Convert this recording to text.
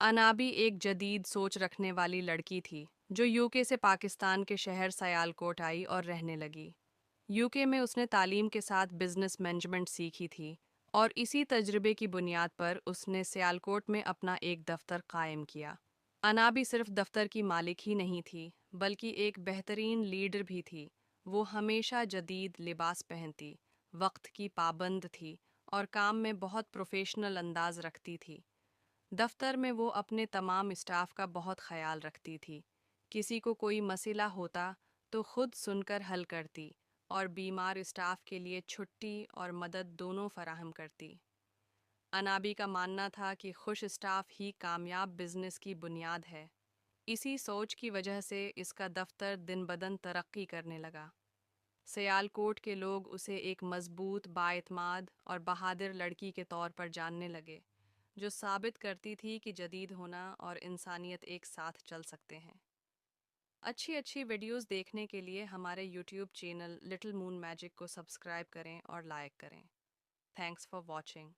अनाबी एक जदीद सोच रखने वाली लड़की थी जो यूके से पाकिस्तान के शहर सयालकोट आई और रहने लगी। यूके में उसने तालीम के साथ बिजनेस मैनेजमेंट सीखी थी और इसी तजर्बे की बुनियाद पर उसने सियालकोट में अपना एक दफ्तर कायम किया। अनाबी सिर्फ दफ्तर की मालिक ही नहीं थी बल्कि एक बेहतरीन लीडर भी थी। वो हमेशा जदीद लिबास पहनती, वक्त की पाबंद थी और काम में बहुत प्रोफेशनल अंदाज रखती थी। दफ्तर में वो अपने तमाम स्टाफ का बहुत ख्याल रखती थी। किसी को कोई मसला होता तो खुद सुनकर हल करती और बीमार स्टाफ के लिए छुट्टी और मदद दोनों फराहम करती। अनाबी का मानना था कि खुश स्टाफ ही कामयाब बिजनेस की बुनियाद है। इसी सोच की वजह से इसका दफ्तर दिन बदन तरक्की करने लगा। सियालकोट के लोग उसे एक मजबूत, बाएतमाद और बहादुर लड़की के तौर पर जानने लगे, जो साबित करती थी कि जदीद होना और इंसानियत एक साथ चल सकते हैं। अच्छी अच्छी वीडियोस देखने के लिए हमारे YouTube channel little moon magic को सब्सक्राइब करें और लाइक करें। Thanks for watching.